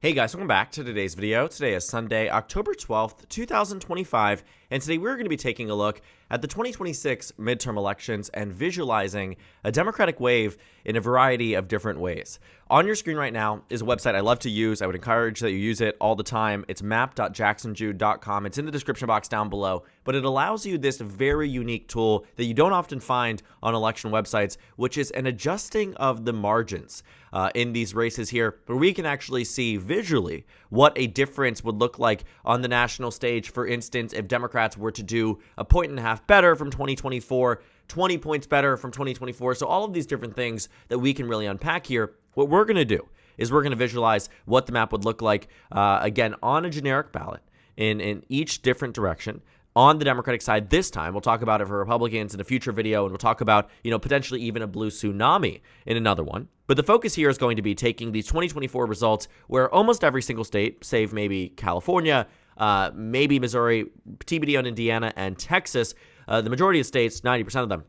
Hey guys, welcome back to today's video. Today is Sunday, October 12th, 2025, and today we're going to be taking a look at the 2026 midterm elections and visualizing a Democratic wave in a variety of different ways. On your screen right now is a website I love to use. I would encourage that you use it all the time. It's map.jacksonjude.com. It's in the description box down below, but it allows you this very unique tool that you don't often find on election websites, which is an adjusting of the margins in these races here, where we can actually see visually what a difference would look like on the national stage. For instance, if Democrats were to do 1.5 points better from 2024, 20 points better from 2024. So all of these different things that we can really unpack here. What we're going to do is we're going to visualize what the map would look like, again, on a generic ballot in each different direction. On the Democratic side this time, we'll talk about it for Republicans in a future video, and we'll talk about, potentially even a blue tsunami in another one. But the focus here is going to be taking these 2024 results where almost every single state, save maybe California, maybe Missouri, TBD on Indiana, and Texas, the majority of states, 90% of them,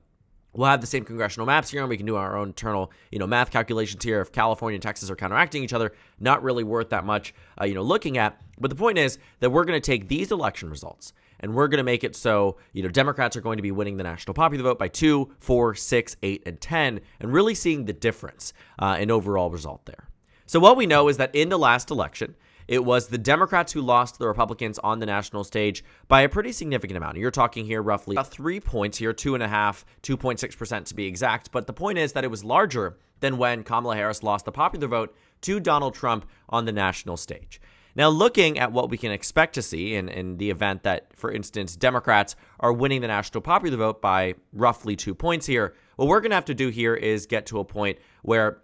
we'll have the same congressional maps here, and we can do our own internal, math calculations here. If California and Texas are counteracting each other, not really worth that much, looking at. But the point is that we're going to take these election results, and we're going to make it so, Democrats are going to be winning the national popular vote by 2, 4, 6, 8, and 10, and really seeing the difference in overall result there. So what we know is that in the last election, it was the Democrats who lost the Republicans on the national stage by a pretty significant amount. You're talking here roughly about 3 points here, 2.5, 2.6% to be exact. But the point is that it was larger than when Kamala Harris lost the popular vote to Donald Trump on the national stage. Now, looking at what we can expect to see in the event that, for instance, Democrats are winning the national popular vote by roughly 2 points here, what we're going to have to do here is get to a point where,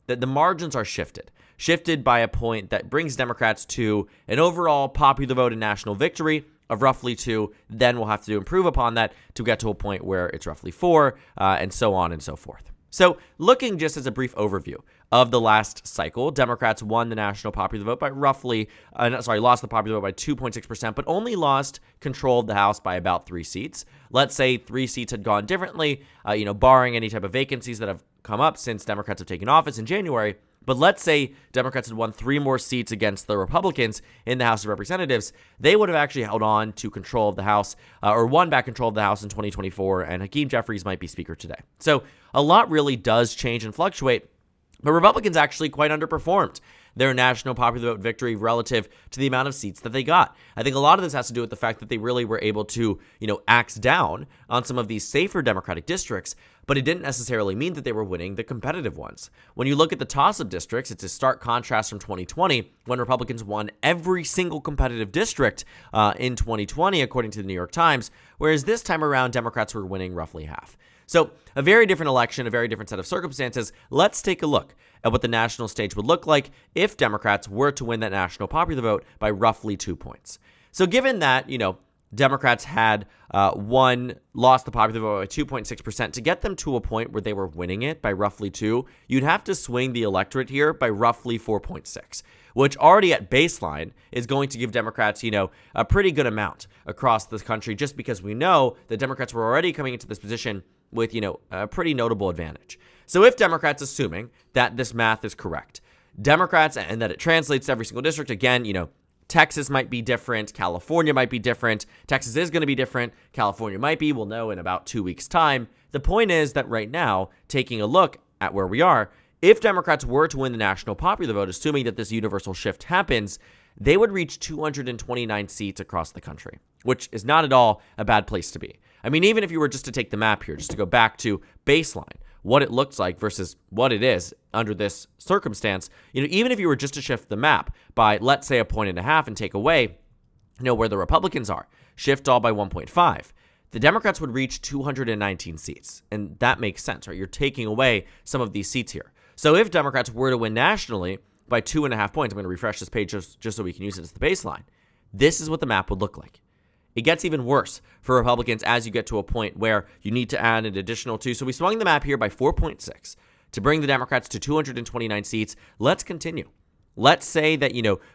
the margins are shifted by a point that brings Democrats to an overall popular vote and national victory of roughly 2. Then we'll have to improve upon that to get to a point where it's roughly 4, and so on and so forth. So looking just as a brief overview of the last cycle, Democrats won the national popular vote by lost the popular vote by 2.6%, but only lost control of the House by about 3 seats. Let's say 3 seats had gone differently, barring any type of vacancies that have come up since Democrats have taken office in January. But let's say Democrats had won 3 more seats against the Republicans in the House of Representatives. They would have actually held on to control of the House, or won back control of the House in 2024, and Hakeem Jeffries might be Speaker today. So a lot really does change and fluctuate, but Republicans actually quite underperformed their national popular vote victory relative to the amount of seats that they got. I think a lot of this has to do with the fact that they really were able to, axe down on some of these safer Democratic districts, but it didn't necessarily mean that they were winning the competitive ones. When you look at the toss-up districts, it's a stark contrast from 2020 when Republicans won every single competitive district in 2020, according to the New York Times, whereas this time around, Democrats were winning roughly half. So a very different election, a very different set of circumstances. Let's take a look at what the national stage would look like if Democrats were to win that national popular vote by roughly 2 points. So given that, Democrats had lost the popular vote by 2.6%, to get them to a point where they were winning it by roughly 2, you'd have to swing the electorate here by roughly 4.6, which already at baseline is going to give Democrats, a pretty good amount across the country, just because we know that Democrats were already coming into this position with, a pretty notable advantage. So if Democrats, assuming that this math is correct, Democrats, and that it translates to every single district, again, Texas might be different, California might be different, Texas is going to be different, California might be, we'll know in about 2 weeks' time. The point is that right now, taking a look at where we are, if Democrats were to win the national popular vote, assuming that this universal shift happens, they would reach 229 seats across the country, which is not at all a bad place to be. I mean, even if you were just to take the map here, just to go back to baseline, what it looks like versus what it is under this circumstance, even if you were just to shift the map by, let's say, 1.5 points and take away, where the Republicans are, shift all by 1.5, the Democrats would reach 219 seats. And that makes sense, right? You're taking away some of these seats here. So if Democrats were to win nationally by 2.5 points, I'm going to refresh this page just so we can use it as the baseline. This is what the map would look like. It gets even worse for Republicans as you get to a point where you need to add an additional 2. So we swung the map here by 4.6 to bring the Democrats to 229 seats. Let's continue. Let's say that,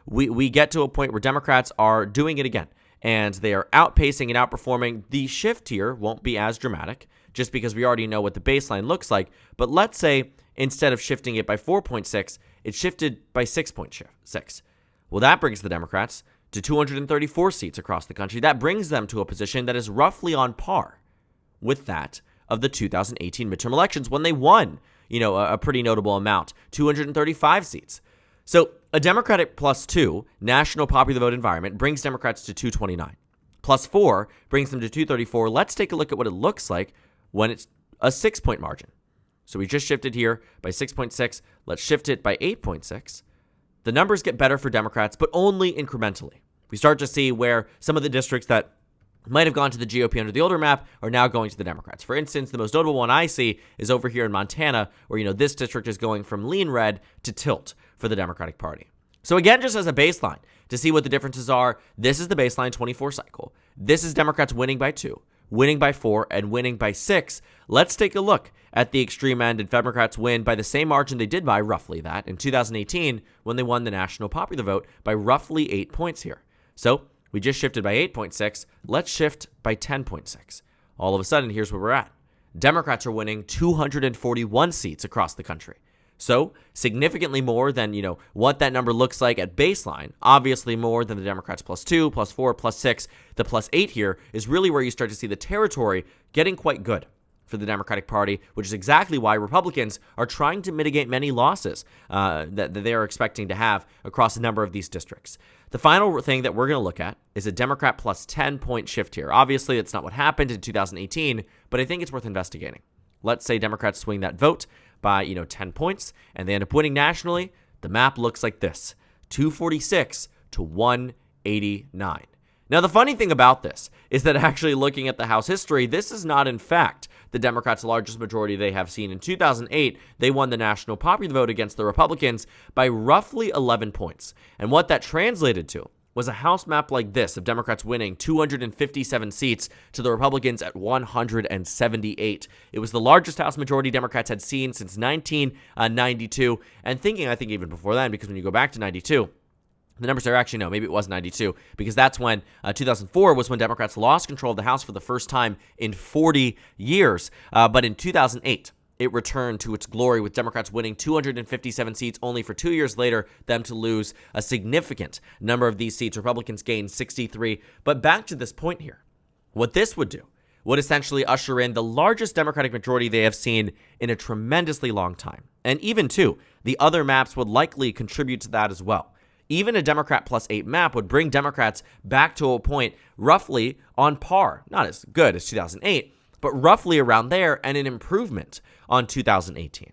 we get to a point where Democrats are doing it again and they are outpacing and outperforming. The shift here won't be as dramatic just because we already know what the baseline looks like. But let's say instead of shifting it by 4.6, it shifted by 6.6. Well, that brings the Democrats to 234 seats across the country. That brings them to a position that is roughly on par with that of the 2018 midterm elections when they won, a pretty notable amount, 235 seats. So a Democratic +2 national popular vote environment brings Democrats to 229. +4 brings them to 234. Let's take a look at what it looks like when it's a 6-point margin. So we just shifted here by 6.6. Let's shift it by 8.6. The numbers get better for Democrats, but only incrementally. We start to see where some of the districts that might have gone to the GOP under the older map are now going to the Democrats. For instance, the most notable one I see is over here in Montana, where, this district is going from lean red to tilt for the Democratic Party. So again, just as a baseline to see what the differences are, this is the baseline 24 cycle. This is Democrats winning by 2, winning by 4, and winning by 6. Let's take a look at the extreme end, and Democrats win by the same margin they did by roughly that in 2018 when they won the national popular vote by roughly 8 points here. So we just shifted by 8.6. Let's shift by 10.6. All of a sudden, here's where we're at. Democrats are winning 241 seats across the country. So significantly more than, what that number looks like at baseline. Obviously more than the Democrats +2, +4, +6. The +8 here is really where you start to see the territory getting quite good for the Democratic Party, which is exactly why Republicans are trying to mitigate many losses that they are expecting to have across a number of these districts. The final thing that we're going to look at is a Democrat +10-point shift here. Obviously, that's not what happened in 2018, but I think it's worth investigating. Let's say Democrats swing that vote by, 10 points, and they end up winning nationally. The map looks like this, 246 to 189. Now, the funny thing about this is that actually looking at the House history, this is not, in fact, the Democrats' largest majority they have seen. In 2008, they won the national popular vote against the Republicans by roughly 11 points. And what that translated to was a House map like this of Democrats winning 257 seats to the Republicans at 178. It was the largest House majority Democrats had seen since 1992, and I think even before then, because when you go back to 92, the numbers are actually, no, maybe it was 92, because that's when 2004 was when Democrats lost control of the House for the first time in 40 years. But in 2008, it returned to its glory with Democrats winning 257 seats, only for 2 years later them to lose a significant number of these seats. Republicans gained 63. But back to this point here, what this would do would essentially usher in the largest Democratic majority they have seen in a tremendously long time. And even, too, the other maps would likely contribute to that as well. Even a Democrat +8 map would bring Democrats back to a point roughly on par, not as good as 2008, but roughly around there, and an improvement on 2018.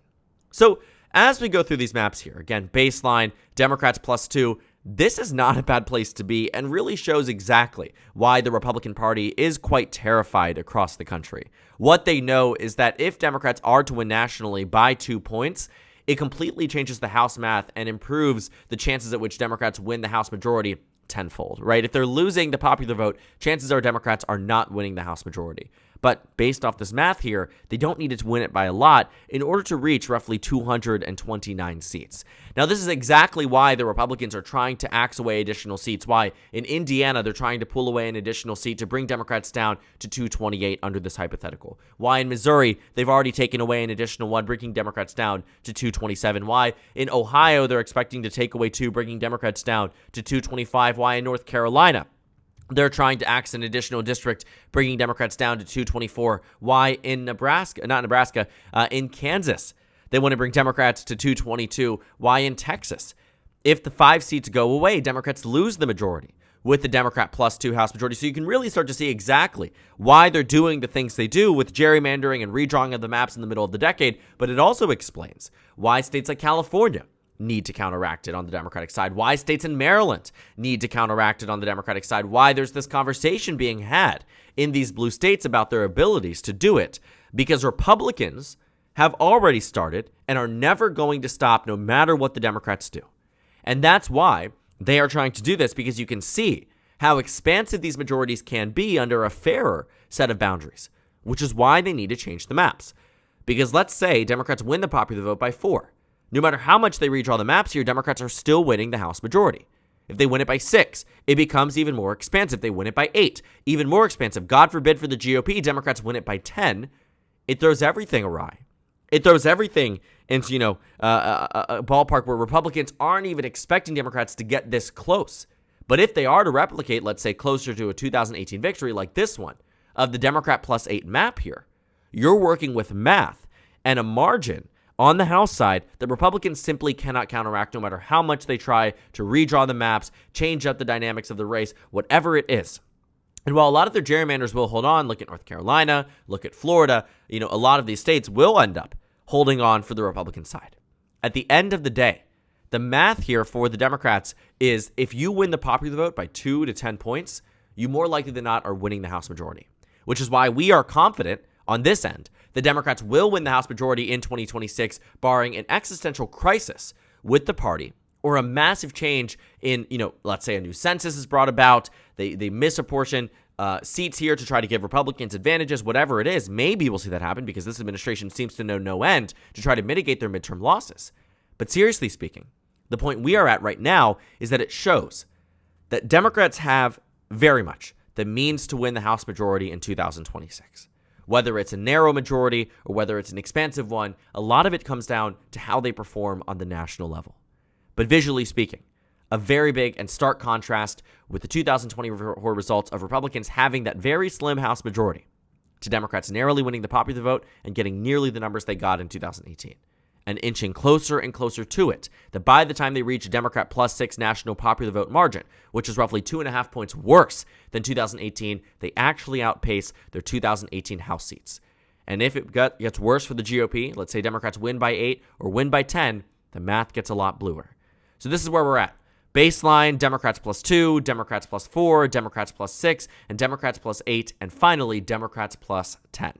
So as we go through these maps here, again, baseline, Democrats +2, this is not a bad place to be and really shows exactly why the Republican Party is quite terrified across the country. What they know is that if Democrats are to win nationally by 2 points, it completely changes the House math and improves the chances at which Democrats win the House majority tenfold, right? If they're losing the popular vote, chances are Democrats are not winning the House majority. But based off this math here, they don't need to win it by a lot in order to reach roughly 229 seats. Now, this is exactly why the Republicans are trying to axe away additional seats, why in Indiana they're trying to pull away an additional seat to bring Democrats down to 228 under this hypothetical. Why in Missouri they've already taken away an additional one, bringing Democrats down to 227. Why in Ohio they're expecting to take away 2, bringing Democrats down to 225. Why in North Carolina they're trying to axe an additional district, bringing Democrats down to 224. Why in in Kansas, they want to bring Democrats to 222. Why in Texas? If the 5 seats go away, Democrats lose the majority with the Democrat +2 House majority. So you can really start to see exactly why they're doing the things they do with gerrymandering and redrawing of the maps in the middle of the decade. But it also explains why states like California need to counteract it on the Democratic side, why states in Maryland need to counteract it on the Democratic side, why there's this conversation being had in these blue states about their abilities to do it, because Republicans have already started and are never going to stop no matter what the Democrats do. And that's why they are trying to do this, because you can see how expansive these majorities can be under a fairer set of boundaries, which is why they need to change the maps. Because let's say Democrats win the popular vote by 4. No matter how much they redraw the maps here, Democrats are still winning the House majority. If they win it by 6, it becomes even more expansive. They win it by 8, even more expansive. God forbid for the GOP, Democrats win it by 10. It throws everything awry. It throws everything into, a ballpark where Republicans aren't even expecting Democrats to get this close. But if they are to replicate, let's say, closer to a 2018 victory like this one, of the Democrat +8 map here, you're working with math and a margin on the House side that Republicans simply cannot counteract no matter how much they try to redraw the maps, change up the dynamics of the race, whatever it is. And while a lot of their gerrymanders will hold on, look at North Carolina, look at Florida, a lot of these states will end up holding on for the Republican side. At the end of the day, the math here for the Democrats is if you win the popular vote by 2 to 10 points, you more likely than not are winning the House majority, which is why we are confident on this end the Democrats will win the House majority in 2026, barring an existential crisis with the party or a massive change in, let's say a new census is brought about, they misapportion seats here to try to give Republicans advantages, whatever it is. Maybe we'll see that happen because this administration seems to know no end to try to mitigate their midterm losses. But seriously speaking, the point we are at right now is that it shows that Democrats have very much the means to win the House majority in 2026. Whether it's a narrow majority or whether it's an expansive one, a lot of it comes down to how they perform on the national level. But visually speaking, a very big and stark contrast with the 2024 results of Republicans having that very slim House majority to Democrats narrowly winning the popular vote and getting nearly the numbers they got in 2018. And inching closer and closer to it, that by the time they reach a Democrat +6 national popular vote margin, which is roughly 2.5 points worse than 2018, they actually outpace their 2018 House seats. And if it gets worse for the GOP, let's say Democrats win by 8 or win by 10, the math gets a lot bluer. So this is where we're at. Baseline, Democrats +2, Democrats +4, Democrats +6, and Democrats +8, and finally, Democrats +10.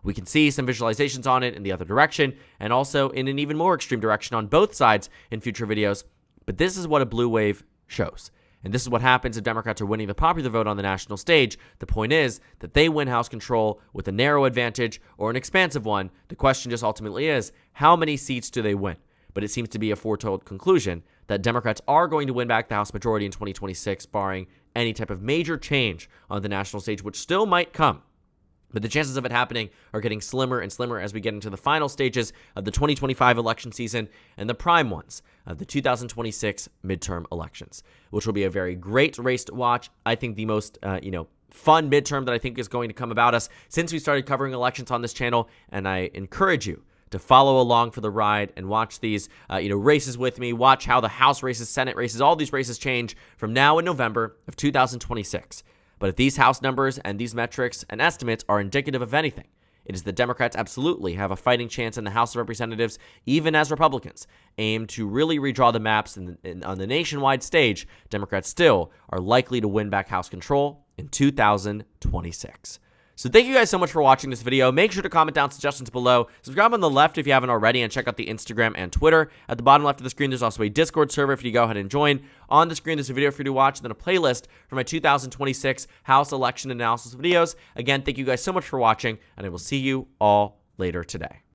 We can see some visualizations on it in the other direction and also in an even more extreme direction on both sides in future videos. But this is what a blue wave shows. And this is what happens if Democrats are winning the popular vote on the national stage. The point is that they win House control with a narrow advantage or an expansive one. The question just ultimately is, how many seats do they win? But it seems to be a foretold conclusion that Democrats are going to win back the House majority in 2026, barring any type of major change on the national stage, which still might come. But the chances of it happening are getting slimmer and slimmer as we get into the final stages of the 2025 election season and the prime ones of the 2026 midterm elections, which will be a very great race to watch. I think the most, fun midterm that I think is going to come about us since we started covering elections on this channel. And I encourage you to follow along for the ride and watch these, races with me. Watch how the House races, Senate races, all these races change from now in November of 2026. But if these House numbers and these metrics and estimates are indicative of anything, it is that Democrats absolutely have a fighting chance in the House of Representatives, even as Republicans aim to really redraw the maps on the nationwide stage. Democrats still are likely to win back House control in 2026. So thank you guys so much for watching this video. Make sure to comment down suggestions below. Subscribe on the left if you haven't already, and check out the Instagram and Twitter. At the bottom left of the screen, there's also a Discord server for you to go ahead and join. On the screen, there's a video for you to watch, and then a playlist for my 2026 House election analysis videos. Again, thank you guys so much for watching, and I will see you all later today.